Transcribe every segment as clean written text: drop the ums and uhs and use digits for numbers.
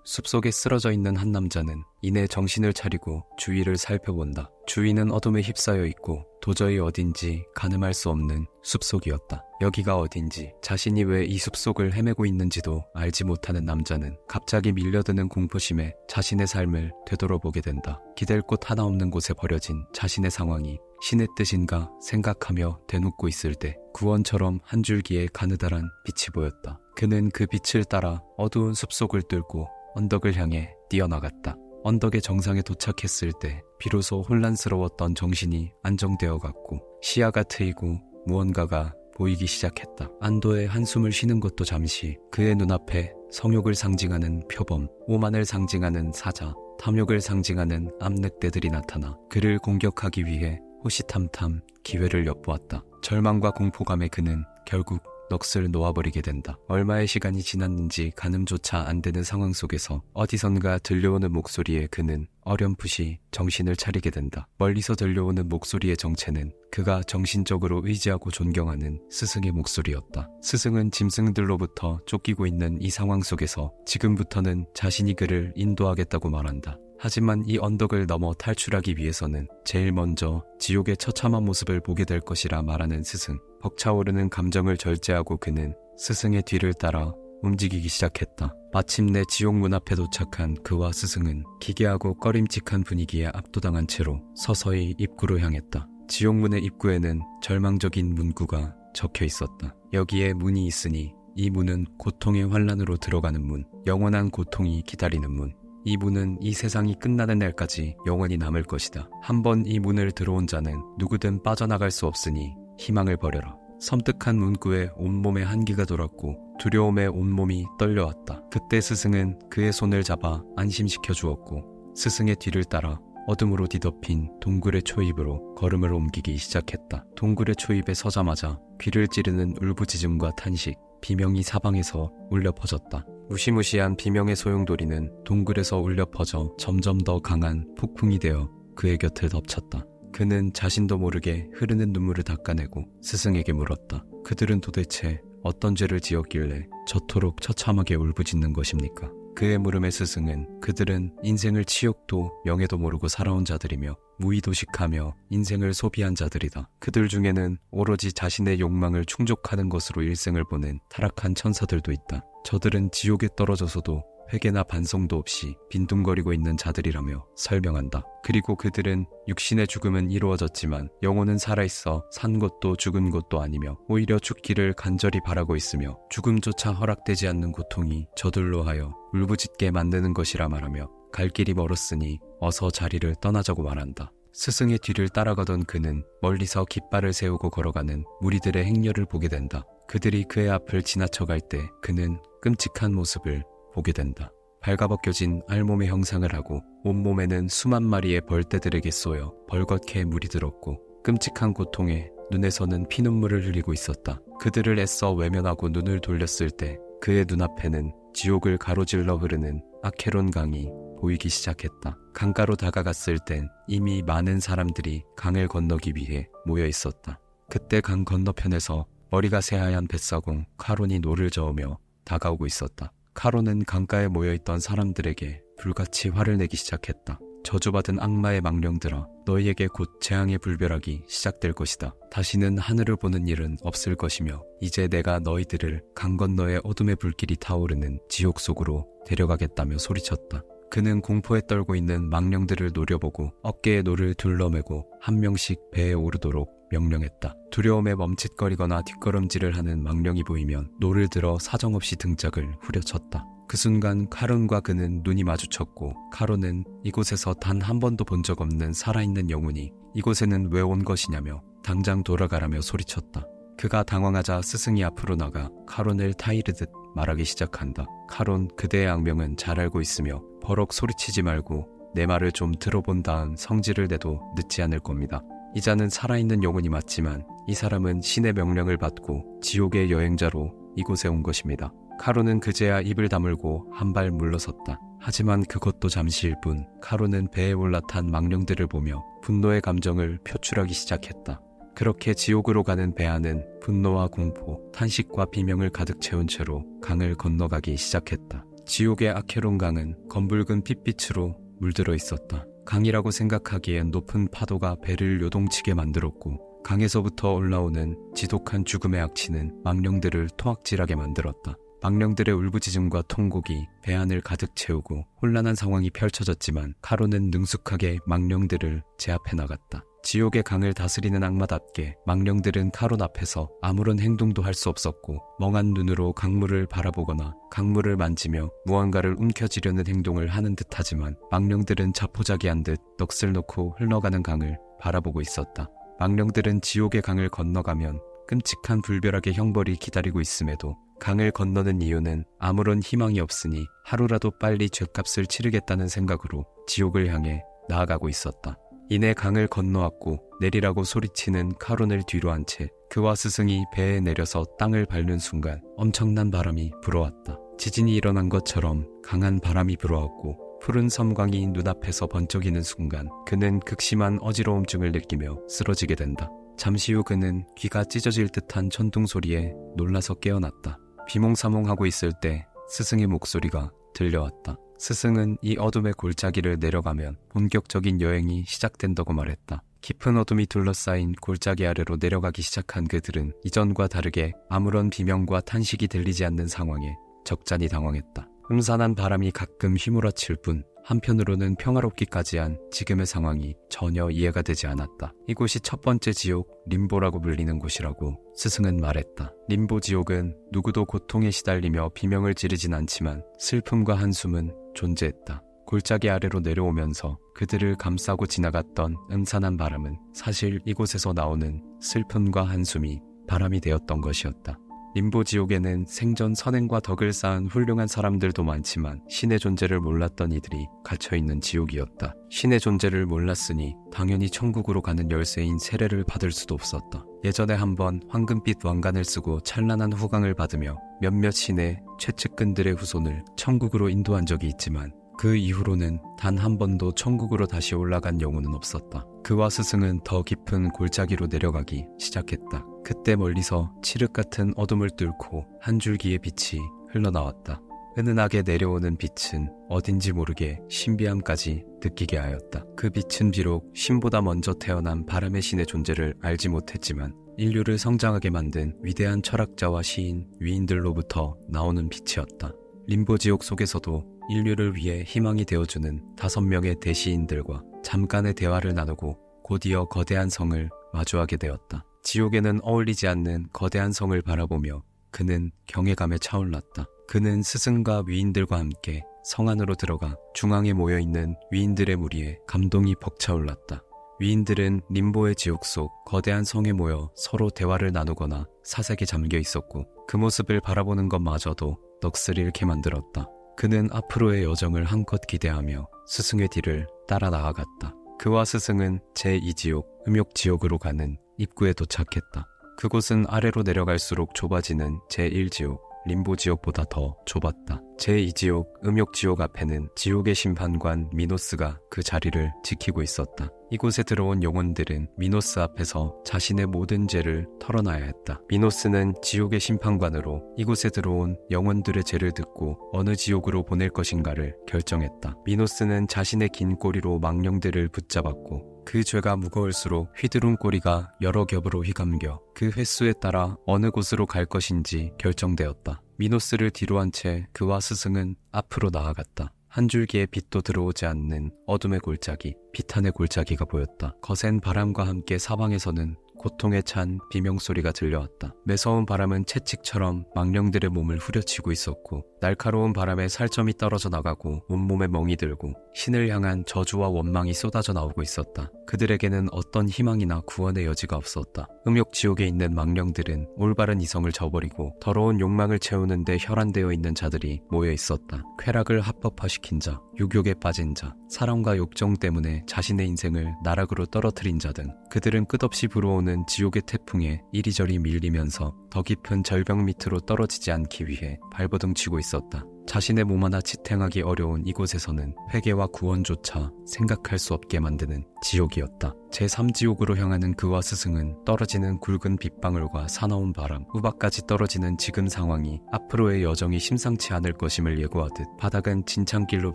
숲속에 쓰러져 있는 한 남자는 이내 정신을 차리고 주위를 살펴본다. 주위는 어둠에 휩싸여 있고 도저히 어딘지 가늠할 수 없는 숲속이었다. 여기가 어딘지, 자신이 왜 이 숲속을 헤매고 있는지도 알지 못하는 남자는 갑자기 밀려드는 공포심에 자신의 삶을 되돌아보게 된다. 기댈 곳 하나 없는 곳에 버려진 자신의 상황이 신의 뜻인가 생각하며 되눕고 있을 때 구원처럼 한 줄기의 가느다란 빛이 보였다. 그는 그 빛을 따라 어두운 숲속을 뚫고 언덕을 향해 뛰어나갔다. 언덕의 정상에 도착했을 때 비로소 혼란스러웠던 정신이 안정되어 갔고 시야가 트이고 무언가가 보이기 시작했다. 안도의 한숨을 쉬는 것도 잠시 그의 눈앞에 성욕을 상징하는 표범, 오만을 상징하는 사자, 탐욕을 상징하는 암늑대들이 나타나 그를 공격하기 위해 호시탐탐 기회를 엿보았다. 절망과 공포감에 그는 결국 넋을 놓아버리게 된다. 얼마의 시간이 지났는지 가늠조차 안 되는 상황 속에서 어디선가 들려오는 목소리에 그는 어렴풋이 정신을 차리게 된다. 멀리서 들려오는 목소리의 정체는 그가 정신적으로 의지하고 존경하는 스승의 목소리였다. 스승은 짐승들로부터 쫓기고 있는 이 상황 속에서 지금부터는 자신이 그를 인도하겠다고 말한다. 하지만 이 언덕을 넘어 탈출하기 위해서는 제일 먼저 지옥의 처참한 모습을 보게 될 것이라 말하는 스승. 벅차오르는 감정을 절제하고 그는 스승의 뒤를 따라 움직이기 시작했다. 마침내 지옥 문 앞에 도착한 그와 스승은 기괴하고 꺼림칙한 분위기에 압도당한 채로 서서히 입구로 향했다. 지옥문의 입구에는 절망적인 문구가 적혀 있었다. 여기에 문이 있으니 이 문은 고통의 환란으로 들어가는 문, 영원한 고통이 기다리는 문. 이 문은 이 세상이 끝나는 날까지 영원히 남을 것이다. 한번 이 문을 들어온 자는 누구든 빠져나갈 수 없으니 희망을 버려라. 섬뜩한 문구에 온몸에 한기가 돌았고 두려움에 온몸이 떨려왔다. 그때 스승은 그의 손을 잡아 안심시켜 주었고 스승의 뒤를 따라 어둠으로 뒤덮인 동굴의 초입으로 걸음을 옮기기 시작했다. 동굴의 초입에 서자마자 귀를 찌르는 울부짖음과 탄식, 비명이 사방에서 울려 퍼졌다. 무시무시한 비명의 소용돌이는 동굴에서 울려 퍼져 점점 더 강한 폭풍이 되어 그의 곁을 덮쳤다. 그는 자신도 모르게 흐르는 눈물을 닦아내고 스승에게 물었다. 그들은 도대체 어떤 죄를 지었길래 저토록 처참하게 울부짖는 것입니까? 그의 물음에 스승은 그들은 인생을 치욕도 명예도 모르고 살아온 자들이며 무의도식하며 인생을 소비한 자들이다. 그들 중에는 오로지 자신의 욕망을 충족하는 것으로 일생을 보낸 타락한 천사들도 있다. 저들은 지옥에 떨어져서도 회개나 반성도 없이 빈둥거리고 있는 자들이라며 설명한다. 그리고 그들은 육신의 죽음은 이루어졌지만 영혼은 살아있어 산 것도 죽은 것도 아니며 오히려 죽기를 간절히 바라고 있으며 죽음조차 허락되지 않는 고통이 저들로 하여 울부짖게 만드는 것이라 말하며 갈 길이 멀었으니 어서 자리를 떠나자고 말한다. 스승의 뒤를 따라가던 그는 멀리서 깃발을 세우고 걸어가는 무리들의 행렬을 보게 된다. 그들이 그의 앞을 지나쳐갈 때 그는 끔찍한 모습을 보게 된다. 발가벗겨진 알몸의 형상을 하고 온몸에는 수만 마리의 벌떼들에게 쏘여 벌겋게 물이 들었고 끔찍한 고통에 눈에서는 피눈물을 흘리고 있었다. 그들을 애써 외면하고 눈을 돌렸을 때 그의 눈앞에는 지옥을 가로질러 흐르는 아케론 강이 보이기 시작했다. 강가로 다가갔을 땐 이미 많은 사람들이 강을 건너기 위해 모여 있었다. 그때 강 건너편에서 머리가 새하얀 뱃사공 카론이 노를 저으며 다가오고 있었다. 카론은 강가에 모여있던 사람들에게 불같이 화를 내기 시작했다. 저주받은 악마의 망령들아, 너희에게 곧 재앙의 불벼락이 시작될 것이다. 다시는 하늘을 보는 일은 없을 것이며 이제 내가 너희들을 강 건너의 어둠의 불길이 타오르는 지옥 속으로 데려가겠다며 소리쳤다. 그는 공포에 떨고 있는 망령들을 노려보고 어깨에 노를 둘러매고 한 명씩 배에 오르도록 명령했다. 두려움에 멈칫거리거나 뒷걸음질을 하는 망령이 보이면 노를 들어 사정없이 등짝을 후려쳤다. 그 순간 카론과 그는 눈이 마주쳤고 카론은 이곳에서 단 한 번도 본 적 없는 살아있는 영혼이 이곳에는 왜 온 것이냐며 당장 돌아가라며 소리쳤다. 그가 당황하자 스승이 앞으로 나가 카론을 타이르듯 말하기 시작한다. 카론, 그대의 악명은 잘 알고 있으며 버럭 소리치지 말고 내 말을 좀 들어본 다음 성질을 내도 늦지 않을 겁니다. 이 자는 살아있는 영혼이 맞지만 이 사람은 신의 명령을 받고 지옥의 여행자로 이곳에 온 것입니다. 카론은 그제야 입을 다물고 한 발 물러섰다. 하지만 그것도 잠시일 뿐 카론은 배에 올라탄 망령들을 보며 분노의 감정을 표출하기 시작했다. 그렇게 지옥으로 가는 배 안은 분노와 공포, 탄식과 비명을 가득 채운 채로 강을 건너가기 시작했다. 지옥의 아케론 강은 검붉은 핏빛으로 물들어 있었다. 강이라고 생각하기엔 높은 파도가 배를 요동치게 만들었고 강에서부터 올라오는 지독한 죽음의 악취는 망령들을 토악질하게 만들었다. 망령들의 울부짖음과 통곡이 배 안을 가득 채우고 혼란한 상황이 펼쳐졌지만 카론은 능숙하게 망령들을 제압해 나갔다. 지옥의 강을 다스리는 악마답게 망령들은 카론 앞에서 아무런 행동도 할 수 없었고 멍한 눈으로 강물을 바라보거나 강물을 만지며 무언가를 움켜쥐려는 행동을 하는 듯하지만 망령들은 자포자기한 듯 넋을 놓고 흘러가는 강을 바라보고 있었다. 망령들은 지옥의 강을 건너가면 끔찍한 불벼락의 형벌이 기다리고 있음에도 강을 건너는 이유는 아무런 희망이 없으니 하루라도 빨리 죗값을 치르겠다는 생각으로 지옥을 향해 나아가고 있었다. 이내 강을 건너왔고 내리라고 소리치는 카론을 뒤로 한 채 그와 스승이 배에 내려서 땅을 밟는 순간 엄청난 바람이 불어왔다. 지진이 일어난 것처럼 강한 바람이 불어왔고 푸른 섬광이 눈앞에서 번쩍이는 순간 그는 극심한 어지러움증을 느끼며 쓰러지게 된다. 잠시 후 그는 귀가 찢어질 듯한 천둥 소리에 놀라서 깨어났다. 비몽사몽하고 있을 때 스승의 목소리가 들려왔다. 스승은 이 어둠의 골짜기를 내려가면 본격적인 여행이 시작된다고 말했다. 깊은 어둠이 둘러싸인 골짜기 아래로 내려가기 시작한 그들은 이전과 다르게 아무런 비명과 탄식이 들리지 않는 상황에 적잖이 당황했다. 음산한 바람이 가끔 휘몰아칠 뿐 한편으로는 평화롭기까지 한 지금의 상황이 전혀 이해가 되지 않았다. 이곳이 첫 번째 지옥 림보라고 불리는 곳이라고 스승은 말했다. 림보 지옥은 누구도 고통에 시달리며 비명을 지르진 않지만 슬픔과 한숨은 존재했다. 골짜기 아래로 내려오면서 그들을 감싸고 지나갔던 음산한 바람은 사실 이곳에서 나오는 슬픔과 한숨이 바람이 되었던 것이었다. 림보 지옥에는 생전 선행과 덕을 쌓은 훌륭한 사람들도 많지만 신의 존재를 몰랐던 이들이 갇혀있는 지옥이었다. 신의 존재를 몰랐으니 당연히 천국으로 가는 열쇠인 세례를 받을 수도 없었다. 예전에 한번 황금빛 왕관을 쓰고 찬란한 후광을 받으며 몇몇 신의 최측근들의 후손을 천국으로 인도한 적이 있지만 그 이후로는 단 한 번도 천국으로 다시 올라간 영혼은 없었다. 그와 스승은 더 깊은 골짜기로 내려가기 시작했다. 그때 멀리서 칠흑 같은 어둠을 뚫고 한 줄기의 빛이 흘러나왔다. 은은하게 내려오는 빛은 어딘지 모르게 신비함까지 느끼게 하였다. 그 빛은 비록 신보다 먼저 태어난 바람의 신의 존재를 알지 못했지만 인류를 성장하게 만든 위대한 철학자와 시인, 위인들로부터 나오는 빛이었다. 림보 지옥 속에서도 인류를 위해 희망이 되어주는 5명의 대시인들과 잠깐의 대화를 나누고 곧이어 거대한 성을 마주하게 되었다. 지옥에는 어울리지 않는 거대한 성을 바라보며 그는 경외감에 차올랐다. 그는 스승과 위인들과 함께 성 안으로 들어가 중앙에 모여있는 위인들의 무리에 감동이 벅차올랐다. 위인들은 림보의 지옥 속 거대한 성에 모여 서로 대화를 나누거나 사색에 잠겨 있었고 그 모습을 바라보는 것마저도 넋을 잃게 만들었다. 그는 앞으로의 여정을 한껏 기대하며 스승의 뒤를 따라 나아갔다. 그와 스승은 제2지옥, 음욕지옥으로 가는 입구에 도착했다. 그곳은 아래로 내려갈수록 좁아지는 제1지옥, 림보지옥보다 더 좁았다. 제2지옥, 음욕지옥 앞에는 지옥의 심판관 미노스가 그 자리를 지키고 있었다. 이곳에 들어온 영혼들은 미노스 앞에서 자신의 모든 죄를 털어놔야 했다. 미노스는 지옥의 심판관으로 이곳에 들어온 영혼들의 죄를 듣고 어느 지옥으로 보낼 것인가를 결정했다. 미노스는 자신의 긴 꼬리로 망령들을 붙잡았고 그 죄가 무거울수록 휘두른 꼬리가 여러 겹으로 휘감겨 그 횟수에 따라 어느 곳으로 갈 것인지 결정되었다. 미노스를 뒤로 한 채 그와 스승은 앞으로 나아갔다. 한 줄기의 빛도 들어오지 않는 어둠의 골짜기, 비탄의 골짜기가 보였다. 거센 바람과 함께 사방에서는 고통에 찬 비명소리가 들려왔다. 매서운 바람은 채찍처럼 망령들의 몸을 후려치고 있었고 날카로운 바람에 살점이 떨어져 나가고 온몸에 멍이 들고 신을 향한 저주와 원망이 쏟아져 나오고 있었다. 그들에게는 어떤 희망이나 구원의 여지가 없었다. 음욕지옥에 있는 망령들은 올바른 이성을 저버리고 더러운 욕망을 채우는 데 혈안되어 있는 자들이 모여 있었다. 쾌락을 합법화시킨 자, 유욕에 빠진 자, 사랑과 욕정 때문에 자신의 인생을 나락으로 떨어뜨린 자 등 그들은 끝없이 불어오는 지옥의 태풍에 이리저리 밀리면서 더 깊은 절벽 밑으로 떨어지지 않기 위해 발버둥치고 있었다. 자신의 몸 하나 지탱하기 어려운 이곳에서는 회개와 구원조차 생각할 수 없게 만드는 지옥이었다. 제3지옥으로 향하는 그와 스승은 떨어지는 굵은 빗방울과 사나운 바람, 우박까지 떨어지는 지금 상황이 앞으로의 여정이 심상치 않을 것임을 예고하듯 바닥은 진창길로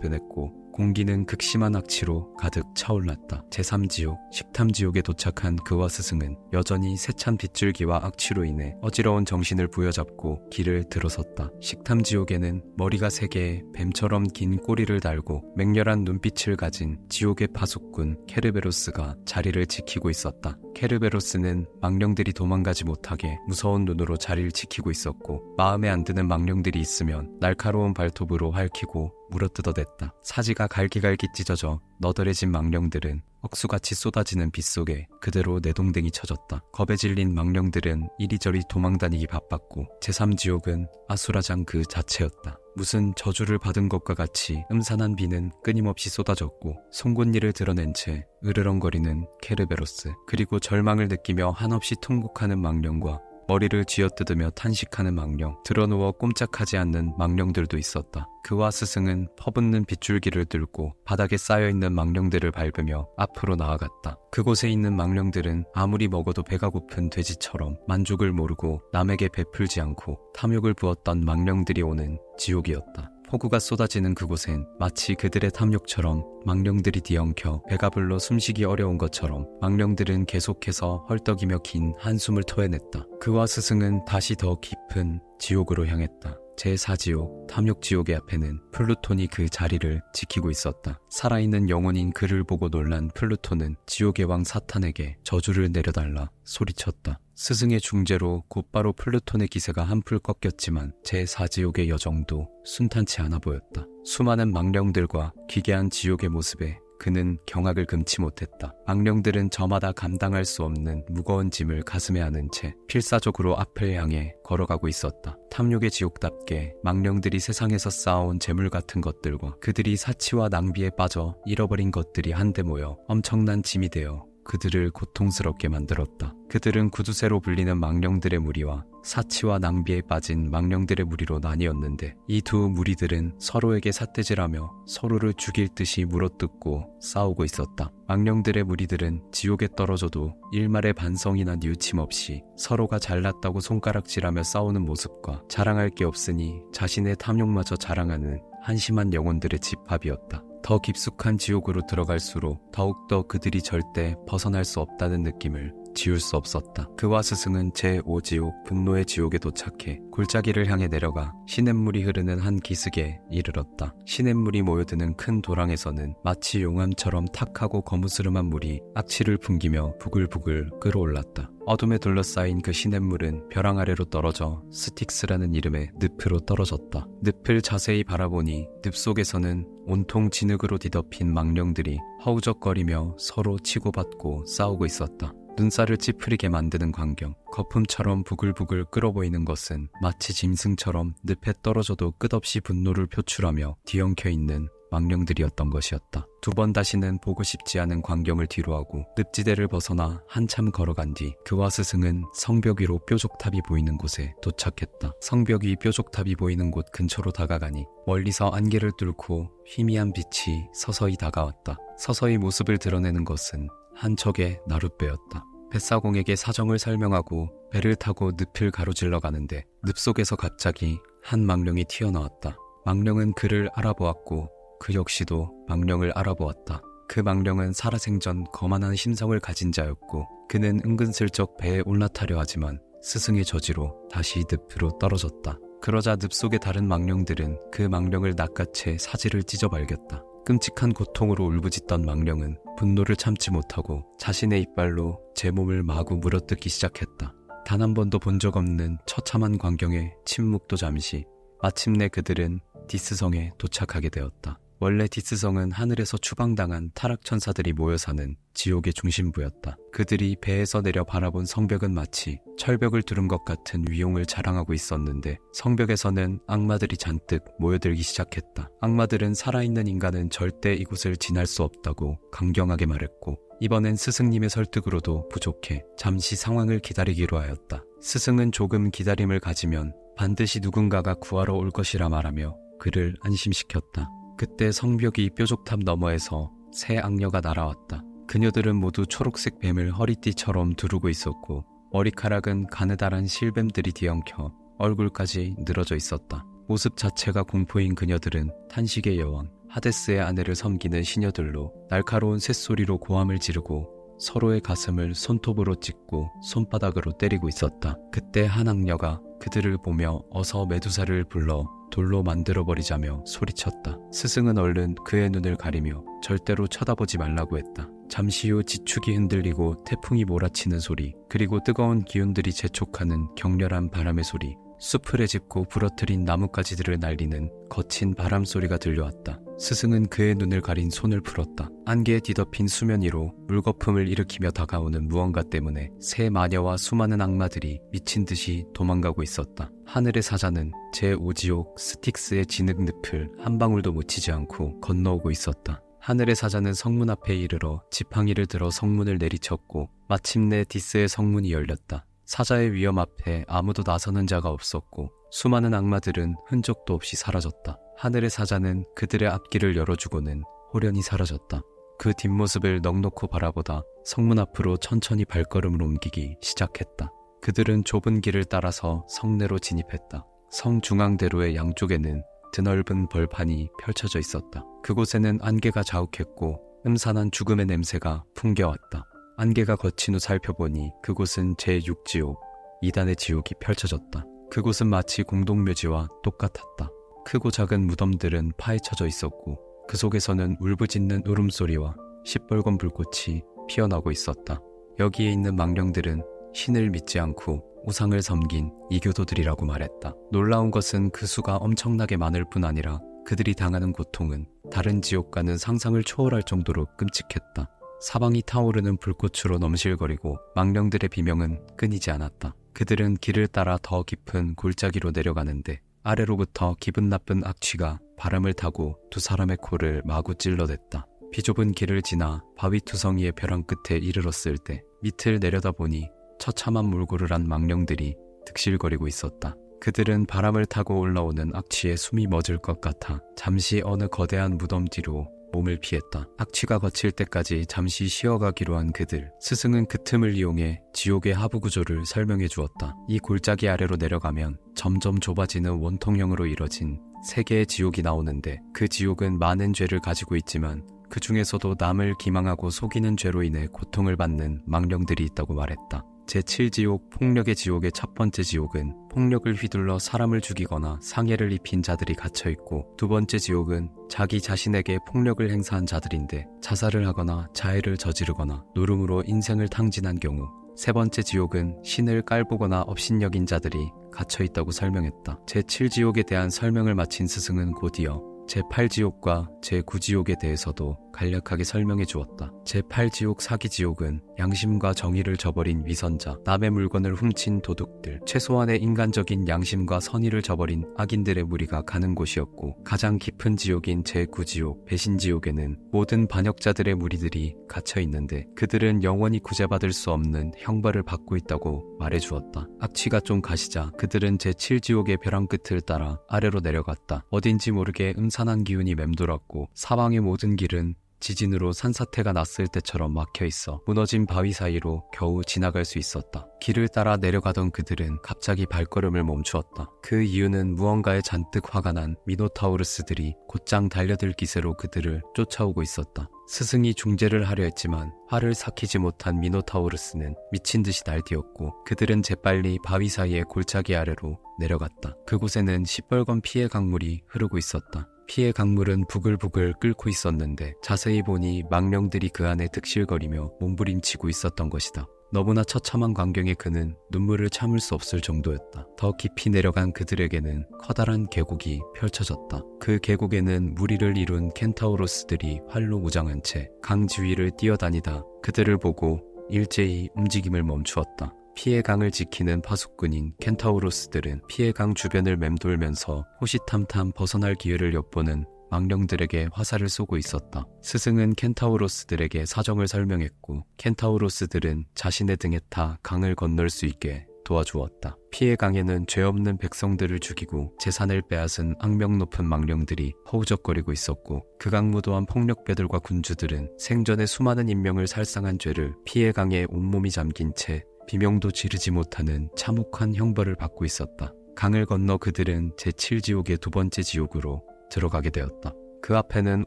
변했고 공기는 극심한 악취로 가득 차올랐다. 제3지옥, 식탐지옥에 도착한 그와 스승은 여전히 세찬 빗줄기와 악취로 인해 어지러운 정신을 부여잡고 길을 들어섰다. 식탐지옥에는 머리가 3개의 뱀처럼 긴 꼬리를 달고 맹렬한 눈빛을 가진 지옥의 파수꾼 케르베로스가 자리를 지키고 있었다. 케르베로스는 망령들이 도망가지 못하게 무서운 눈으로 자리를 지키고 있었고 마음에 안 드는 망령들이 있으면 날카로운 발톱으로 핥히고 물어뜯어댔다. 사지가 갈기갈기 찢어져 너덜해진 망령들은 억수같이 쏟아지는 빗속에 그대로 내동댕이 쳐졌다. 겁에 질린 망령들은 이리저리 도망다니기 바빴고 제3지옥은 아수라장 그 자체였다. 무슨 저주를 받은 것과 같이 음산한 비는 끊임없이 쏟아졌고 송곳니를 드러낸 채 으르렁거리는 케르베로스, 그리고 절망을 느끼며 한없이 통곡하는 망령과 머리를 쥐어뜯으며 탄식하는 망령, 드러누워 꼼짝하지 않는 망령들도 있었다. 그와 스승은 퍼붓는 빗줄기를 들고 바닥에 쌓여있는 망령들을 밟으며 앞으로 나아갔다. 그곳에 있는 망령들은 아무리 먹어도 배가 고픈 돼지처럼 만족을 모르고 남에게 베풀지 않고 탐욕을 부었던 망령들이 오는 지옥이었다. 폭우가 쏟아지는 그곳엔 마치 그들의 탐욕처럼 망령들이 뒤엉켜 배가 불러 숨쉬기 어려운 것처럼 망령들은 계속해서 헐떡이며 긴 한숨을 토해냈다. 그와 스승은 다시 더 깊은 지옥으로 향했다. 제4지옥, 탐욕지옥의 앞에는 플루톤이 그 자리를 지키고 있었다. 살아있는 영혼인 그를 보고 놀란 플루톤은 지옥의 왕 사탄에게 저주를 내려달라 소리쳤다. 스승의 중재로 곧바로 플루톤의 기세가 한풀 꺾였지만 제4지옥의 여정도 순탄치 않아 보였다. 수많은 망령들과 기괴한 지옥의 모습에 그는 경악을 금치 못했다. 망령들은 저마다 감당할 수 없는 무거운 짐을 가슴에 안은 채 필사적으로 앞을 향해 걸어가고 있었다. 탐욕의 지옥답게 망령들이 세상에서 쌓아온 재물 같은 것들과 그들이 사치와 낭비에 빠져 잃어버린 것들이 한데 모여 엄청난 짐이 되어 그들을 고통스럽게 만들었다. 그들은 구두쇠로 불리는 망령들의 무리와 사치와 낭비에 빠진 망령들의 무리로 나뉘었는데 이 두 무리들은 서로에게 삿대질하며 서로를 죽일 듯이 물어뜯고 싸우고 있었다. 망령들의 무리들은 지옥에 떨어져도 일말의 반성이나 뉘우침 없이 서로가 잘났다고 손가락질하며 싸우는 모습과 자랑할 게 없으니 자신의 탐욕마저 자랑하는 한심한 영혼들의 집합이었다. 더 깊숙한 지옥으로 들어갈수록 더욱더 그들이 절대 벗어날 수 없다는 느낌을 지울 수 없었다. 그와 스승은 제5지옥 분노의 지옥에 도착해 골짜기를 향해 내려가 시냇물이 흐르는 한 기슭에 이르렀다. 시냇물이 모여드는 큰 도랑에서는 마치 용암처럼 탁하고 거무스름한 물이 악취를 풍기며 부글부글 끓어올랐다. 어둠에 둘러싸인 그 시냇물은 벼랑 아래로 떨어져 스틱스라는 이름의 늪으로 떨어졌다. 늪을 자세히 바라보니 늪 속에서는 온통 진흙으로 뒤덮인 망령들이 허우적거리며 서로 치고받고 싸우고 있었다. 눈살을 찌푸리게 만드는 광경, 거품처럼 부글부글 끓어보이는 것은 마치 짐승처럼 늪에 떨어져도 끝없이 분노를 표출하며 뒤엉켜 있는 망령들이었던 것이었다. 두 번 다시는 보고 싶지 않은 광경을 뒤로하고 늪지대를 벗어나 한참 걸어간 뒤 그와 스승은 성벽 위로 뾰족탑이 보이는 곳에 도착했다. 성벽 위 뾰족탑이 보이는 곳 근처로 다가가니 멀리서 안개를 뚫고 희미한 빛이 서서히 다가왔다. 서서히 모습을 드러내는 것은 한 척의 나룻배였다. 뱃사공에게 사정을 설명하고 배를 타고 늪을 가로질러 가는데 늪 속에서 갑자기 한 망령이 튀어나왔다. 망령은 그를 알아보았고 그 역시도 망령을 알아보았다. 그 망령은 살아생전 거만한 심성을 가진 자였고 그는 은근슬쩍 배에 올라타려 하지만 스승의 저지로 다시 늪으로 떨어졌다. 그러자 늪 속의 다른 망령들은 그 망령을 낚아채 사지를 찢어 발겼다. 끔찍한 고통으로 울부짖던 망령은 분노를 참지 못하고 자신의 이빨로 제 몸을 마구 물어뜯기 시작했다. 단 한 번도 본 적 없는 처참한 광경에 침묵도 잠시. 마침내 그들은 디스성에 도착하게 되었다. 원래 디스성은 하늘에서 추방당한 타락천사들이 모여 사는 지옥의 중심부였다. 그들이 배에서 내려 바라본 성벽은 마치 철벽을 두른 것 같은 위용을 자랑하고 있었는데 성벽에서는 악마들이 잔뜩 모여들기 시작했다. 악마들은 살아있는 인간은 절대 이곳을 지날 수 없다고 강경하게 말했고 이번엔 스승님의 설득으로도 부족해 잠시 상황을 기다리기로 하였다. 스승은 조금 기다림을 가지면 반드시 누군가가 구하러 올 것이라 말하며 그를 안심시켰다. 그때 성벽이 뾰족탑 너머에서 새 악녀가 날아왔다. 그녀들은 모두 초록색 뱀을 허리띠처럼 두르고 있었고 머리카락은 가느다란 실뱀들이 뒤엉켜 얼굴까지 늘어져 있었다. 모습 자체가 공포인 그녀들은 탄식의 여왕 하데스의 아내를 섬기는 시녀들로 날카로운 쇳소리로 고함을 지르고 서로의 가슴을 손톱으로 찢고 손바닥으로 때리고 있었다. 그때 한 악녀가 그들을 보며 어서 메두사를 불러 돌로 만들어버리자며 소리쳤다. 스승은 얼른 그의 눈을 가리며 절대로 쳐다보지 말라고 했다. 잠시 후 지축이 흔들리고 태풍이 몰아치는 소리, 그리고 뜨거운 기운들이 재촉하는 격렬한 바람의 소리, 숲을 헤집고 부러뜨린 나뭇가지들을 날리는 거친 바람 소리가 들려왔다. 스승은 그의 눈을 가린 손을 풀었다. 안개에 뒤덮인 수면 위로 물거품을 일으키며 다가오는 무언가 때문에 새 마녀와 수많은 악마들이 미친 듯이 도망가고 있었다. 하늘의 사자는 제5지옥 스틱스의 진흙늪을 한 방울도 묻히지 않고 건너오고 있었다. 하늘의 사자는 성문 앞에 이르러 지팡이를 들어 성문을 내리쳤고 마침내 디스의 성문이 열렸다. 사자의 위험 앞에 아무도 나서는 자가 없었고 수많은 악마들은 흔적도 없이 사라졌다. 하늘의 사자는 그들의 앞길을 열어주고는 호련히 사라졌다. 그 뒷모습을 넋놓고 바라보다 성문 앞으로 천천히 발걸음을 옮기기 시작했다. 그들은 좁은 길을 따라서 성내로 진입했다. 성 중앙대로의 양쪽에는 드넓은 벌판이 펼쳐져 있었다. 그곳에는 안개가 자욱했고 음산한 죽음의 냄새가 풍겨왔다. 안개가 거친 후 살펴보니 그곳은 제6지옥, 2단의 지옥이 펼쳐졌다. 그곳은 마치 공동묘지와 똑같았다. 크고 작은 무덤들은 파헤쳐져 있었고 그 속에서는 울부짖는 울음소리와 시뻘건 불꽃이 피어나고 있었다. 여기에 있는 망령들은 신을 믿지 않고 우상을 섬긴 이교도들이라고 말했다. 놀라운 것은 그 수가 엄청나게 많을 뿐 아니라 그들이 당하는 고통은 다른 지옥과는 상상을 초월할 정도로 끔찍했다. 사방이 타오르는 불꽃으로 넘실거리고 망령들의 비명은 끊이지 않았다. 그들은 길을 따라 더 깊은 골짜기로 내려가는데 아래로부터 기분 나쁜 악취가 바람을 타고 두 사람의 코를 마구 찔러댔다. 비좁은 길을 지나 바위투성이의 벼랑 끝에 이르렀을 때 밑을 내려다보니 처참한 몰골을 한 망령들이 득실거리고 있었다. 그들은 바람을 타고 올라오는 악취에 숨이 멎을 것 같아 잠시 어느 거대한 무덤 뒤로 몸을 피했다. 악취가 거칠 때까지 잠시 쉬어가기로 한 그들. 스승은 그 틈을 이용해 지옥의 하부 구조를 설명해 주었다. 이 골짜기 아래로 내려가면 점점 좁아지는 원통형으로 이뤄진 세 개의 지옥이 나오는데 그 지옥은 많은 죄를 가지고 있지만 그 중에서도 남을 기망하고 속이는 죄로 인해 고통을 받는 망령들이 있다고 말했다. 제7지옥 폭력의 지옥의 첫 번째 지옥은 폭력을 휘둘러 사람을 죽이거나 상해를 입힌 자들이 갇혀있고 두 번째 지옥은 자기 자신에게 폭력을 행사한 자들인데 자살을 하거나 자해를 저지르거나 노름으로 인생을 탕진한 경우 세 번째 지옥은 신을 깔보거나 업신여긴 자들이 갇혀있다고 설명했다. 제7지옥에 대한 설명을 마친 스승은 곧이어 제8지옥과 제9지옥에 대해서도 간략하게 설명해 주었다. 제8지옥 사기지옥은 양심과 정의를 저버린 위선자, 남의 물건을 훔친 도둑들, 최소한의 인간적인 양심과 선의를 저버린 악인들의 무리가 가는 곳이었고 가장 깊은 지옥인 제9지옥, 배신지옥에는 모든 반역자들의 무리들이 갇혀 있는데 그들은 영원히 구제받을 수 없는 형벌을 받고 있다고 말해 주었다. 악취가 좀 가시자 그들은 제7지옥의 벼랑 끝을 따라 아래로 내려갔다. 어딘지 모르게 음산한 기운이 맴돌았고 사방의 모든 길은 지진으로 산사태가 났을 때처럼 막혀있어 무너진 바위 사이로 겨우 지나갈 수 있었다. 길을 따라 내려가던 그들은 갑자기 발걸음을 멈추었다. 그 이유는 무언가에 잔뜩 화가 난 미노타우루스들이 곧장 달려들 기세로 그들을 쫓아오고 있었다. 스승이 중재를 하려 했지만 화를 삭히지 못한 미노타우루스는 미친 듯이 날뛰었고 그들은 재빨리 바위 사이의 골짜기 아래로 내려갔다. 그곳에는 시뻘건 피의 강물이 흐르고 있었다. 피의 강물은 부글부글 끓고 있었는데 자세히 보니 망령들이 그 안에 득실거리며 몸부림치고 있었던 것이다. 너무나 처참한 광경에 그는 눈물을 참을 수 없을 정도였다. 더 깊이 내려간 그들에게는 커다란 계곡이 펼쳐졌다. 그 계곡에는 무리를 이룬 켄타우로스들이 활로 무장한 채 강 주위를 뛰어다니다 그들을 보고 일제히 움직임을 멈추었다. 피의 강을 지키는 파수꾼인 켄타우로스들은 피의 강 주변을 맴돌면서 호시탐탐 벗어날 기회를 엿보는 망령들에게 화살을 쏘고 있었다. 스승은 켄타우로스들에게 사정을 설명했고 켄타우로스들은 자신의 등에 타 강을 건널 수 있게 도와주었다. 피해 강에는 죄 없는 백성들을 죽이고 재산을 빼앗은 악명 높은 망령들이 허우적거리고 있었고 극악무도한 폭력배들과 군주들은 생전에 수많은 인명을 살상한 죄를 피해 강에 온몸이 잠긴 채 비명도 지르지 못하는 참혹한 형벌을 받고 있었다. 강을 건너 그들은 제7지옥의 두 번째 지옥으로 들어가게 되었다. 그 앞에는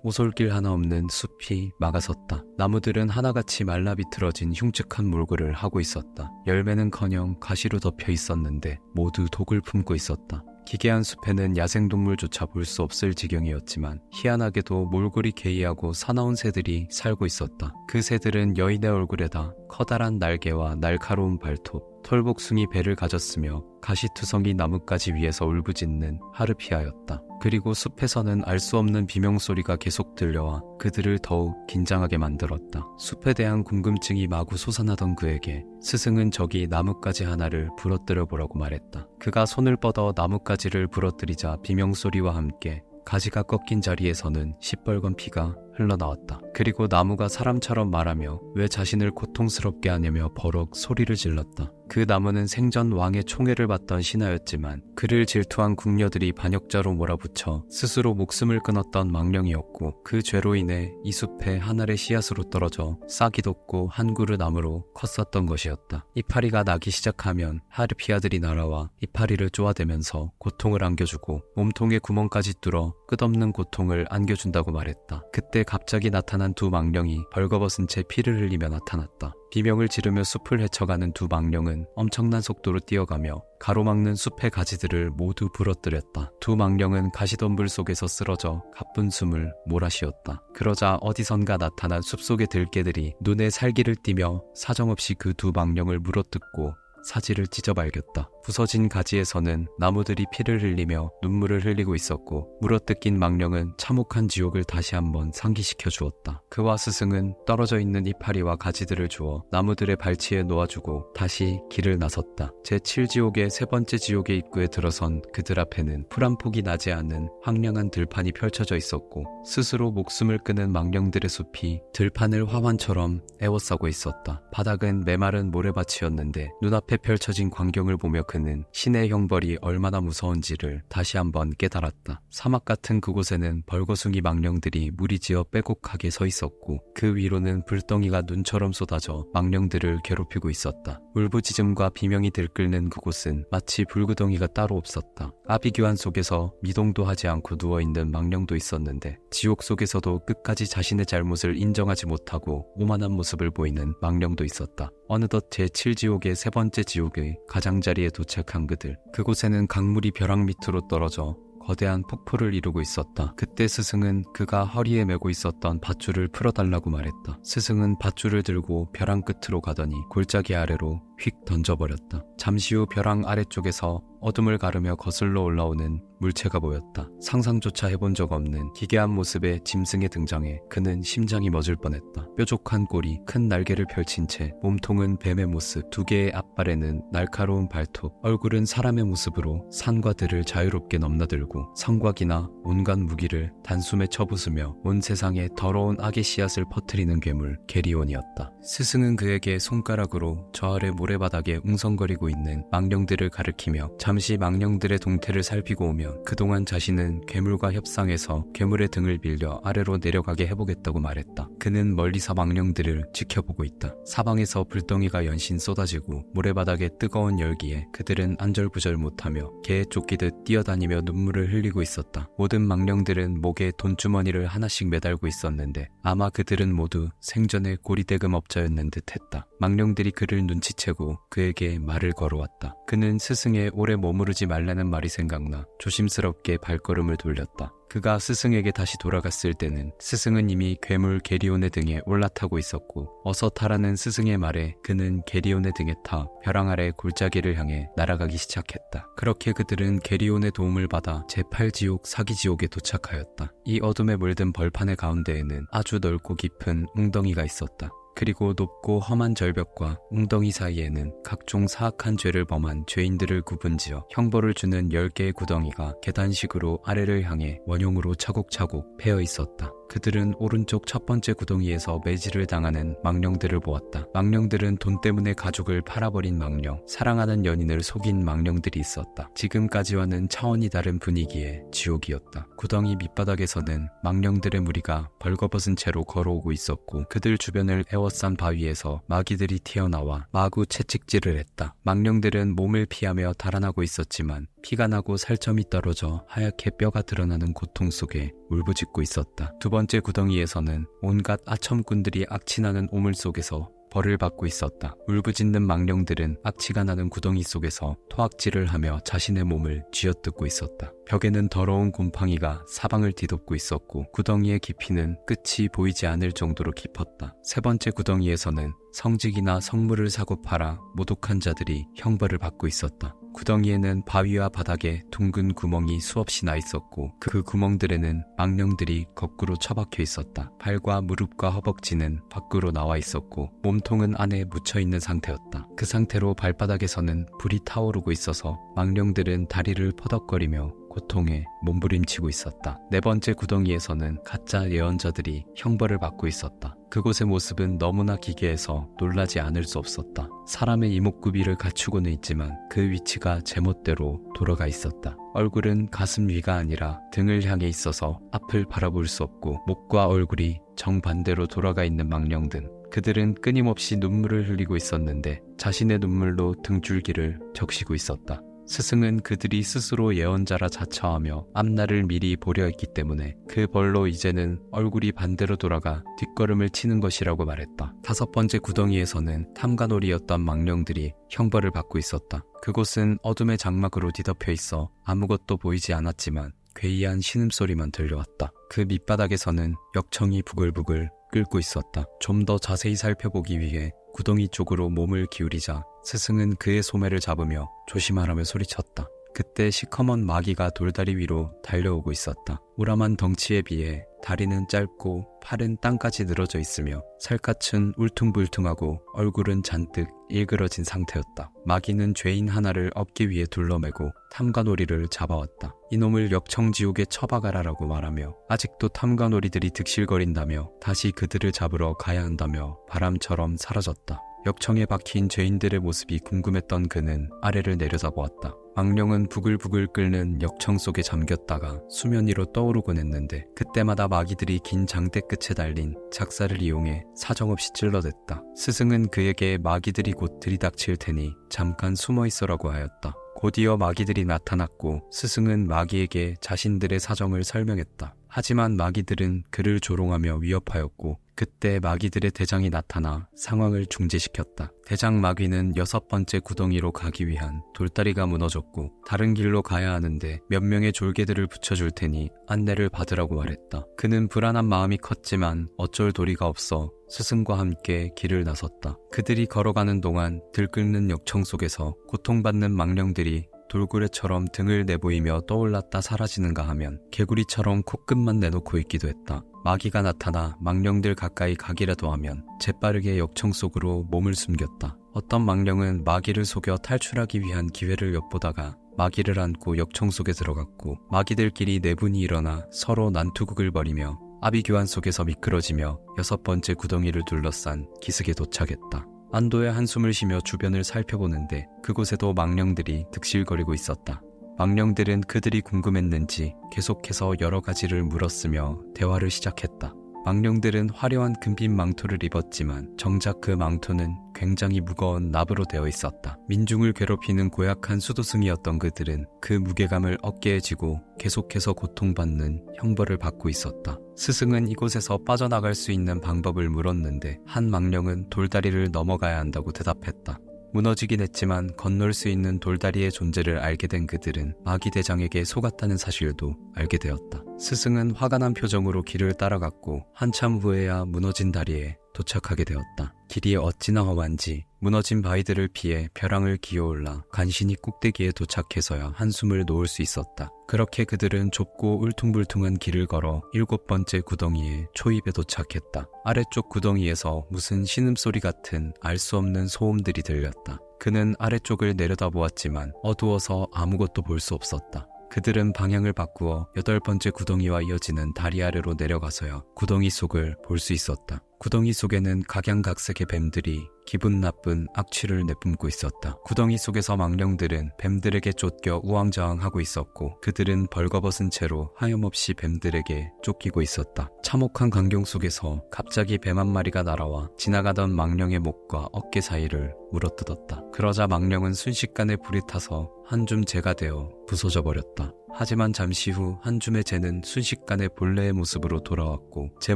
오솔길 하나 없는 숲이 막아섰다. 나무들은 하나같이 말라 비틀어진 흉측한 몰골을 하고 있었다. 열매는커녕 가시로 덮여 있었는데 모두 독을 품고 있었다. 기괴한 숲에는 야생동물조차 볼 수 없을 지경이었지만 희한하게도 몰골이 개의하고 사나운 새들이 살고 있었다. 그 새들은 여인의 얼굴에다 커다란 날개와 날카로운 발톱, 털복숭이 배를 가졌으며 가시투성이 나뭇가지 위에서 울부짖는 하르피아였다. 그리고 숲에서는 알 수 없는 비명소리가 계속 들려와 그들을 더욱 긴장하게 만들었다. 숲에 대한 궁금증이 마구 솟아나던 그에게 스승은 저기 나뭇가지 하나를 부러뜨려 보라고 말했다. 그가 손을 뻗어 나뭇가지를 부러뜨리자 비명소리와 함께 가지가 꺾인 자리에서는 시뻘건 피가 흘러나왔다. 그리고 나무가 사람처럼 말하며 왜 자신을 고통스럽게 하냐며 버럭 소리를 질렀다. 그 나무는 생전 왕의 총애를 받던 신하였지만 그를 질투한 궁녀들이 반역자로 몰아붙여 스스로 목숨을 끊었던 망령이었고 그 죄로 인해 이 숲에 한 알의 씨앗으로 떨어져 싹이 돋고 한 그루 나무로 컸었던 것이었다. 이파리가 나기 시작하면 하르피아들이 날아와 이파리를 쪼아대면서 고통을 안겨주고 몸통에 구멍까지 뚫어 끝없는 고통을 안겨준다고 말했다. 그때 갑자기 나타난 두 망령이 벌거벗은 채 피를 흘리며 나타났다. 비명을 지르며 숲을 헤쳐가는 두 망령은 엄청난 속도로 뛰어가며 가로막는 숲의 가지들을 모두 부러뜨렸다. 두 망령은 가시덤불 속에서 쓰러져 가쁜 숨을 몰아쉬었다. 그러자 어디선가 나타난 숲속의 들개들이 눈에 살기를 띠며 사정없이 그 두 망령을 물어뜯고 사지를 찢어 발겼다. 부서진 가지에서는 나무들이 피를 흘리며 눈물을 흘리고 있었고 물어뜯긴 망령은 참혹한 지옥을 다시 한번 상기시켜 주었다. 그와 스승은 떨어져 있는 이파리와 가지들을 주어 나무들의 발치에 놓아주고 다시 길을 나섰다. 제7지옥의 세 번째 지옥의 입구에 들어선 그들 앞에는 풀 한 폭이 나지 않은 황량한 들판이 펼쳐져 있었고 스스로 목숨을 끊은 망령들의 숲이 들판을 화환처럼 에워싸고 있었다. 바닥은 메마른 모래밭이었는데 눈앞에 펼쳐진 광경을 보며 그는 신의 형벌이 얼마나 무서운지를 다시 한번 깨달았다. 사막 같은 그곳에는 벌거숭이 망령들이 무리지어 빼곡하게 서 있었고 그 위로는 불덩이가 눈처럼 쏟아져 망령들을 괴롭히고 있었다. 울부짖음과 비명이 들끓는 그곳은 마치 불구덩이가 따로 없었다. 아비규환 속에서 미동도 하지 않고 누워있는 망령도 있었는데 지옥 속에서도 끝까지 자신의 잘못을 인정하지 못하고 오만한 모습을 보이는 망령도 있었다. 어느덧 제7지옥의 세 번째 지옥의 가장자리에 도착한 그들. 그곳에는 강물이 벼랑 밑으로 떨어져 거대한 폭포를 이루고 있었다. 그때 스승은 그가 허리에 메고 있었던 밧줄을 풀어달라고 말했다. 스승은 밧줄을 들고 벼랑 끝으로 가더니 골짜기 아래로 휙 던져버렸다. 잠시 후 벼랑 아래쪽에서 어둠을 가르며 거슬러 올라오는 물체가 보였다. 상상조차 해본 적 없는 기괴한 모습의 짐승의 등장에 그는 심장이 멎을 뻔했다. 뾰족한 꼬리, 큰 날개를 펼친 채 몸통은 뱀의 모습, 두 개의 앞발에는 날카로운 발톱, 얼굴은 사람의 모습으로 산과 들을 자유롭게 넘나들고 성곽이나 온갖 무기를 단숨에 쳐부수며 온 세상에 더러운 악의 씨앗을 퍼뜨리는 괴물 게리온이었다. 스승은 그에게 손가락으로 저 아래 모래바닥에 웅성거리고 있는 망령들을 가리키며 잠시 망령들의 동태를 살피고 오면 그동안 자신은 괴물과 협상해서 괴물의 등을 빌려 아래로 내려가게 해보겠다고 말했다. 그는 멀리서 망령들을 지켜보고 있다. 사방에서 불덩이가 연신 쏟아지고 모래바닥의 뜨거운 열기에 그들은 안절부절 못하며 개에 쫓기듯 뛰어다니며 눈물을 흘리고 있었다. 모든 망령들은 목에 돈주머니를 하나씩 매달고 있었는데 아마 그들은 모두 생전에 고리대금 업자였는 듯했다. 망령들이 그를 눈치채고 그에게 말을 걸어왔다. 그는 스승의 오래 머무르지 말라는 말이 생각나 조심스럽게 발걸음을 돌렸다. 그가 스승에게 다시 돌아갔을 때는 스승은 이미 괴물 게리온의 등에 올라타고 있었고 어서 타라는 스승의 말에 그는 게리온의 등에 타 벼랑 아래 골짜기를 향해 날아가기 시작했다. 그렇게 그들은 게리온의 도움을 받아 제8지옥 사기지옥에 도착하였다. 이 어둠에 물든 벌판의 가운데에는 아주 넓고 깊은 웅덩이가 있었다. 그리고 높고 험한 절벽과 웅덩이 사이에는 각종 사악한 죄를 범한 죄인들을 구분지어 형벌을 주는 10개의 구덩이가 계단식으로 아래를 향해 원형으로 차곡차곡 패여 있었다. 그들은 오른쪽 첫 번째 구덩이에서 매질을 당하는 망령들을 보았다. 망령들은 돈 때문에 가족을 팔아버린 망령, 사랑하는 연인을 속인 망령들이 있었다. 지금까지와는 차원이 다른 분위기의 지옥이었다. 구덩이 밑바닥에서는 망령들의 무리가 벌거벗은 채로 걸어오고 있었고 그들 주변을 에워싼 바위에서 마귀들이 튀어나와 마구 채찍질을 했다. 망령들은 몸을 피하며 달아나고 있었지만 피가 나고 살점이 떨어져 하얗게 뼈가 드러나는 고통 속에 울부짖고 있었다. 두 번째 구덩이에서는 온갖 아첨꾼들이 악취나는 오물 속에서 벌을 받고 있었다. 울부짖는 망령들은 악취가 나는 구덩이 속에서 토악질을 하며 자신의 몸을 쥐어뜯고 있었다. 벽에는 더러운 곰팡이가 사방을 뒤덮고 있었고 구덩이의 깊이는 끝이 보이지 않을 정도로 깊었다. 세 번째 구덩이에서는 성직이나 성물을 사고 팔아 모독한 자들이 형벌을 받고 있었다. 구덩이에는 바위와 바닥에 둥근 구멍이 수없이 나 있었고 그 구멍들에는 망령들이 거꾸로 처박혀 있었다. 발과 무릎과 허벅지는 밖으로 나와 있었고 몸통은 안에 묻혀있는 상태였다. 그 상태로 발바닥에서는 불이 타오르고 있어서 망령들은 다리를 퍼덕거리며 고통에 몸부림치고 있었다. 네 번째 구덩이에서는 가짜 예언자들이 형벌을 받고 있었다. 그곳의 모습은 너무나 기괴해서 놀라지 않을 수 없었다. 사람의 이목구비를 갖추고는 있지만 그 위치가 제멋대로 돌아가 있었다. 얼굴은 가슴 위가 아니라 등을 향해 있어서 앞을 바라볼 수 없고 목과 얼굴이 정반대로 돌아가 있는 망령 등 그들은 끊임없이 눈물을 흘리고 있었는데 자신의 눈물로 등줄기를 적시고 있었다. 스승은 그들이 스스로 예언자라 자처하며 앞날을 미리 보려 했기 때문에 그 벌로 이제는 얼굴이 반대로 돌아가 뒷걸음을 치는 것이라고 말했다. 다섯 번째 구덩이에서는 탐관오리였던 망령들이 형벌을 받고 있었다. 그곳은 어둠의 장막으로 뒤덮여 있어 아무것도 보이지 않았지만 괴이한 신음소리만 들려왔다. 그 밑바닥에서는 역청이 부글부글 끓고 있었다. 좀 더 자세히 살펴보기 위해 구덩이 쪽으로 몸을 기울이자 스승은 그의 소매를 잡으며 조심하라며 소리쳤다. 그때 시커먼 마귀가 돌다리 위로 달려오고 있었다. 우람한 덩치에 비해 다리는 짧고 팔은 땅까지 늘어져 있으며 살갗은 울퉁불퉁하고 얼굴은 잔뜩 일그러진 상태였다. 마귀는 죄인 하나를 업기 위해 둘러매고 탐관오리를 잡아왔다. 이놈을 역청지옥에 처박아라라고 말하며 아직도 탐관오리들이 득실거린다며 다시 그들을 잡으러 가야 한다며 바람처럼 사라졌다. 역청에 박힌 죄인들의 모습이 궁금했던 그는 아래를 내려다보았다. 망령은 부글부글 끓는 역청 속에 잠겼다가 수면 위로 떠오르곤 했는데 그때마다 마귀들이 긴 장대 끝에 달린 작사를 이용해 사정없이 찔러댔다. 스승은 그에게 마귀들이 곧 들이닥칠 테니 잠깐 숨어있어라고 하였다. 곧이어 마귀들이 나타났고 스승은 마귀에게 자신들의 사정을 설명했다. 하지만 마귀들은 그를 조롱하며 위협하였고 그때 마귀들의 대장이 나타나 상황을 중지시켰다. 대장 마귀는 여섯 번째 구덩이로 가기 위한 돌다리가 무너졌고 다른 길로 가야 하는데 몇 명의 졸개들을 붙여줄 테니 안내를 받으라고 말했다. 그는 불안한 마음이 컸지만 어쩔 도리가 없어 스승과 함께 길을 나섰다. 그들이 걸어가는 동안 들끓는 역청 속에서 고통받는 망령들이 돌고래처럼 등을 내보이며 떠올랐다 사라지는가 하면 개구리처럼 코끝만 내놓고 있기도 했다. 마귀가 나타나 망령들 가까이 가기라도 하면 재빠르게 역청 속으로 몸을 숨겼다. 어떤 망령은 마귀를 속여 탈출하기 위한 기회를 엿보다가 마귀를 안고 역청 속에 들어갔고 마귀들끼리 네 분이 일어나 서로 난투극을 벌이며 아비규환 속에서 미끄러지며 여섯 번째 구덩이를 둘러싼 기슭에 도착했다. 안도의 한숨을 쉬며 주변을 살펴보는데 그곳에도 망령들이 득실거리고 있었다. 망령들은 그들이 궁금했는지 계속해서 여러 가지를 물었으며 대화를 시작했다. 망령들은 화려한 금빛 망토를 입었지만 정작 그 망토는 굉장히 무거운 납으로 되어 있었다. 민중을 괴롭히는 고약한 수도승이었던 그들은 그 무게감을 어깨에 지고 계속해서 고통받는 형벌을 받고 있었다. 스승은 이곳에서 빠져나갈 수 있는 방법을 물었는데 한 망령은 돌다리를 넘어가야 한다고 대답했다. 무너지긴 했지만 건널 수 있는 돌다리의 존재를 알게 된 그들은 마귀대장에게 속았다는 사실도 알게 되었다. 스승은 화가 난 표정으로 길을 따라갔고 한참 후에야 무너진 다리에 도착하게 되었다. 길이 어찌나 험한지 무너진 바위들을 피해 벼랑을 기어올라 간신히 꼭대기에 도착해서야 한숨을 놓을 수 있었다. 그렇게 그들은 좁고 울퉁불퉁한 길을 걸어 일곱 번째 구덩이의 초입에 도착했다. 아래쪽 구덩이에서 무슨 신음소리 같은 알 수 없는 소음들이 들렸다. 그는 아래쪽을 내려다보았지만 어두워서 아무것도 볼 수 없었다. 그들은 방향을 바꾸어 8번째 구덩이와 이어지는 다리 아래로 내려가서야 구덩이 속을 볼 수 있었다. 구덩이 속에는 각양각색의 뱀들이 기분 나쁜 악취를 내뿜고 있었다. 구덩이 속에서 망령들은 뱀들에게 쫓겨 우왕좌왕하고 있었고 그들은 벌거벗은 채로 하염없이 뱀들에게 쫓기고 있었다. 참혹한 광경 속에서 갑자기 뱀 한 마리가 날아와 지나가던 망령의 목과 어깨 사이를 물어뜯었다. 그러자 망령은 순식간에 불이 타서 한 줌 재가 되어 부서져 버렸다. 하지만 잠시 후 한 줌의 재는 순식간에 본래의 모습으로 돌아왔고 제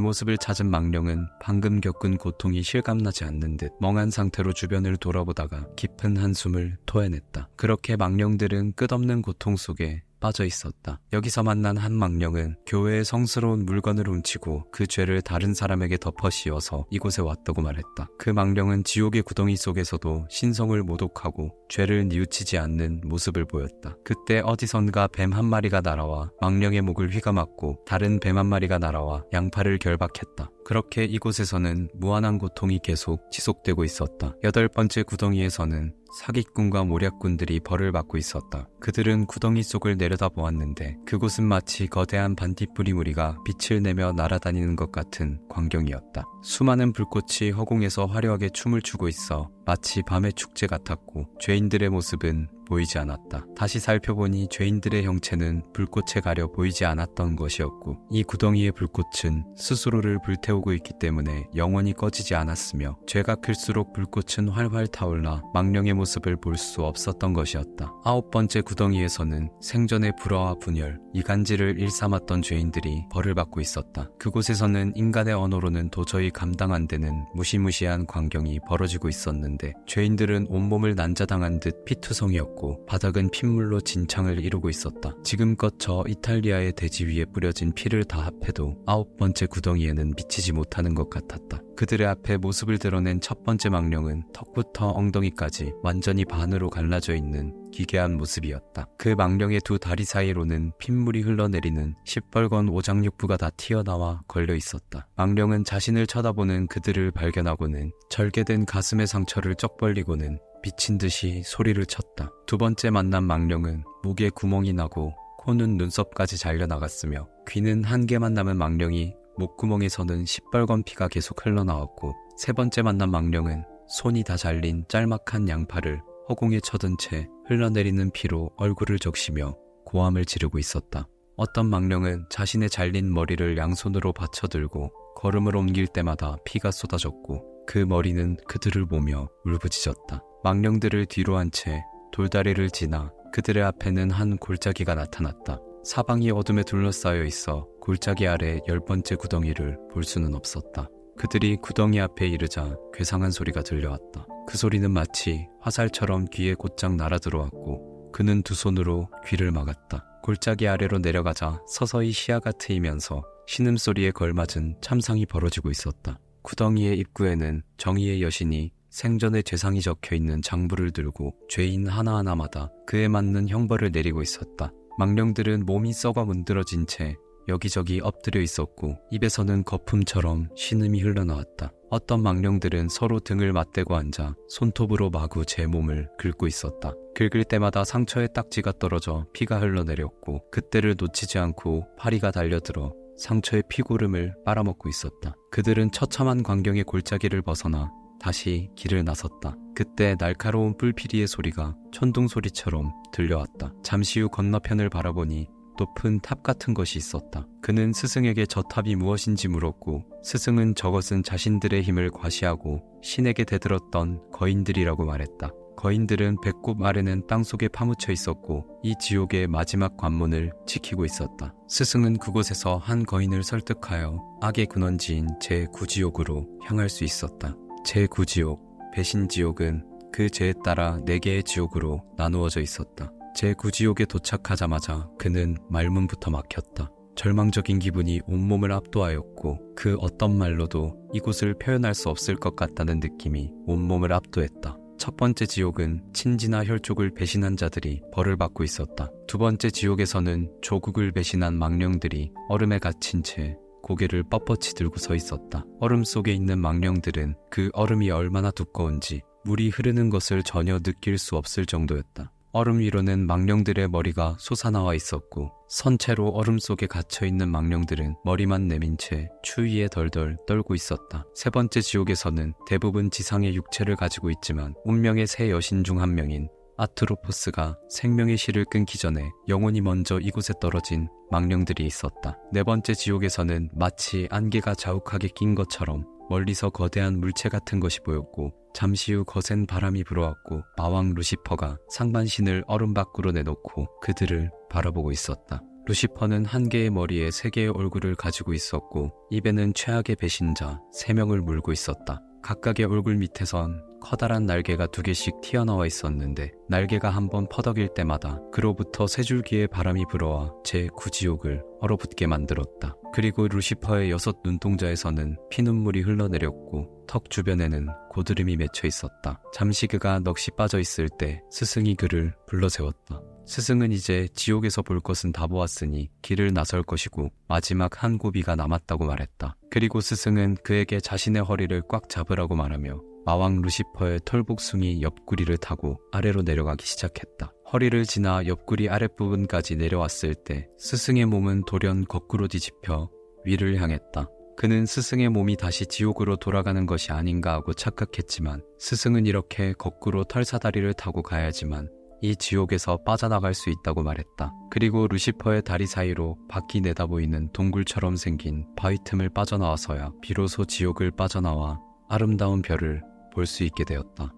모습을 찾은 망령은 방금 겪은 고통이 실감나지 않는 듯 멍한 상태로 주변을 돌아보다가 깊은 한숨을 토해냈다. 그렇게 망령들은 끝없는 고통 속에 빠져 있었다. 여기서 만난 한 망령은 교회의 성스러운 물건을 훔치고 그 죄를 다른 사람에게 덮어 씌워서 이곳에 왔다고 말했다. 그 망령은 지옥의 구덩이 속에서도 신성을 모독하고 죄를 뉘우치지 않는 모습을 보였다. 그때 어디선가 뱀 한 마리가 날아와 망령의 목을 휘감았고 다른 뱀 한 마리가 날아와 양팔을 결박했다. 그렇게 이곳에서는 무한한 고통이 계속 지속되고 있었다. 8번째 구덩이에서는 사기꾼과 모략꾼들이 벌을 받고 있었다. 그들은 구덩이 속을 내려다보았는데 그곳은 마치 거대한 반딧불이 무리가 빛을 내며 날아다니는 것 같은 광경이었다. 수많은 불꽃이 허공에서 화려하게 춤을 추고 있어 마치 밤의 축제 같았고 죄인들의 모습은 보이지 않았다. 다시 살펴보니 죄인들의 형체는 불꽃에 가려 보이지 않았던 것이었고 이 구덩이의 불꽃은 스스로를 불태우고 있기 때문에 영원히 꺼지지 않았으며 죄가 클수록 불꽃은 활활 타올라 망령의 모습을 볼 수 없었던 것이었다. 9번째 구덩이에서는 생전의 불화와 분열, 이간질을 일삼았던 죄인들이 벌을 받고 있었다. 그곳에서는 인간의 언어로는 도저히 감당 안 되는 무시무시한 광경이 벌어지고 있었는데 죄인들은 온몸을 난자당한 듯 피투성이었고 바닥은 핏물로 진창을 이루고 있었다. 지금껏 저 이탈리아의 대지 위에 뿌려진 피를 다 합해도 9번째 구덩이에는 미치지 못하는 것 같았다. 그들의 앞에 모습을 드러낸 첫 번째 망령은 턱부터 엉덩이까지 완전히 반으로 갈라져 있는 기괴한 모습이었다. 그 망령의 두 다리 사이로는 핏물이 흘러내리는 시뻘건 오장육부가 다 튀어나와 걸려 있었다. 망령은 자신을 쳐다보는 그들을 발견하고는 절개된 가슴의 상처를 쩍 벌리고는 미친 듯이 소리를 쳤다. 두 번째 만난 망령은 목에 구멍이 나고 코는 눈썹까지 잘려나갔으며 귀는 한 개만 남은 망령이 목구멍에서는 시뻘건 피가 계속 흘러나왔고 세 번째 만난 망령은 손이 다 잘린 짤막한 양팔을 허공에 쳐든 채 흘러내리는 피로 얼굴을 적시며 고함을 지르고 있었다. 어떤 망령은 자신의 잘린 머리를 양손으로 받쳐들고 걸음을 옮길 때마다 피가 쏟아졌고 그 머리는 그들을 보며 울부짖었다. 망령들을 뒤로 한 채 돌다리를 지나 그들의 앞에는 한 골짜기가 나타났다. 사방이 어둠에 둘러싸여 있어 골짜기 아래 10번째 구덩이를 볼 수는 없었다. 그들이 구덩이 앞에 이르자 괴상한 소리가 들려왔다. 그 소리는 마치 화살처럼 귀에 곧장 날아들어왔고 그는 두 손으로 귀를 막았다. 골짜기 아래로 내려가자 서서히 시야가 트이면서 신음소리에 걸맞은 참상이 벌어지고 있었다. 구덩이의 입구에는 정의의 여신이 생전의 죄상이 적혀있는 장부를 들고 죄인 하나하나마다 그에 맞는 형벌을 내리고 있었다. 망령들은 몸이 썩어 문드러진 채 여기저기 엎드려 있었고 입에서는 거품처럼 신음이 흘러나왔다. 어떤 망령들은 서로 등을 맞대고 앉아 손톱으로 마구 제 몸을 긁고 있었다. 긁을 때마다 상처에 딱지가 떨어져 피가 흘러내렸고 그때를 놓치지 않고 파리가 달려들어 상처의 피고름을 빨아먹고 있었다. 그들은 처참한 광경의 골짜기를 벗어나 다시 길을 나섰다. 그때 날카로운 뿔피리의 소리가 천둥 소리처럼 들려왔다. 잠시 후 건너편을 바라보니 높은 탑 같은 것이 있었다. 그는 스승에게 저 탑이 무엇인지 물었고 스승은 저것은 자신들의 힘을 과시하고 신에게 대들었던 거인들이라고 말했다. 거인들은 배꼽 아래는 땅속에 파묻혀 있었고 이 지옥의 마지막 관문을 지키고 있었다. 스승은 그곳에서 한 거인을 설득하여 악의 근원지인 제9지옥으로 향할 수 있었다. 제9지옥, 배신지옥은 그 죄에 따라 4개의 지옥으로 나누어져 있었다. 제9지옥에 도착하자마자 그는 말문부터 막혔다. 절망적인 기분이 온몸을 압도하였고 그 어떤 말로도 이곳을 표현할 수 없을 것 같다는 느낌이 온몸을 압도했다. 첫 번째 지옥은 친지나 혈족을 배신한 자들이 벌을 받고 있었다. 두 번째 지옥에서는 조국을 배신한 망령들이 얼음에 갇힌 채 고개를 뻣뻣이 들고 서 있었다. 얼음 속에 있는 망령들은 그 얼음이 얼마나 두꺼운지 물이 흐르는 것을 전혀 느낄 수 없을 정도였다. 얼음 위로는 망령들의 머리가 솟아나와 있었고 선체로 얼음 속에 갇혀있는 망령들은 머리만 내민 채 추위에 덜덜 떨고 있었다. 세 번째 지옥에서는 대부분 지상의 육체를 가지고 있지만 운명의 세 여신 중 한 명인 아트로포스가 생명의 실을 끊기 전에 영혼이 먼저 이곳에 떨어진 망령들이 있었다. 네 번째 지옥에서는 마치 안개가 자욱하게 낀 것처럼 멀리서 거대한 물체 같은 것이 보였고 잠시 후 거센 바람이 불어왔고 마왕 루시퍼가 상반신을 얼음 밖으로 내놓고 그들을 바라보고 있었다. 루시퍼는 한 개의 머리에 세 개의 얼굴을 가지고 있었고 입에는 최악의 배신자 3명을 물고 있었다. 각각의 얼굴 밑에선 커다란 날개가 2개씩 튀어나와 있었는데 날개가 한번 퍼덕일 때마다 그로부터 세 줄기의 바람이 불어와 제9지옥을 얼어붙게 만들었다. 그리고 루시퍼의 6 눈동자에서는 피눈물이 흘러내렸고 턱 주변에는 고드름이 맺혀 있었다. 잠시 그가 넋이 빠져 있을 때 스승이 그를 불러세웠다. 스승은 이제 지옥에서 볼 것은 다 보았으니 길을 나설 것이고 마지막 한 고비가 남았다고 말했다. 그리고 스승은 그에게 자신의 허리를 꽉 잡으라고 말하며 마왕 루시퍼의 털복숭이 옆구리를 타고 아래로 내려가기 시작했다. 허리를 지나 옆구리 아랫부분까지 내려왔을 때 스승의 몸은 돌연 거꾸로 뒤집혀 위를 향했다. 그는 스승의 몸이 다시 지옥으로 돌아가는 것이 아닌가 하고 착각했지만 스승은 이렇게 거꾸로 털사다리를 타고 가야지만 이 지옥에서 빠져나갈 수 있다고 말했다. 그리고 루시퍼의 다리 사이로 밖이 내다보이는 동굴처럼 생긴 바위 틈을 빠져나와서야 비로소 지옥을 빠져나와 아름다운 별을 볼 수 있게 되었다.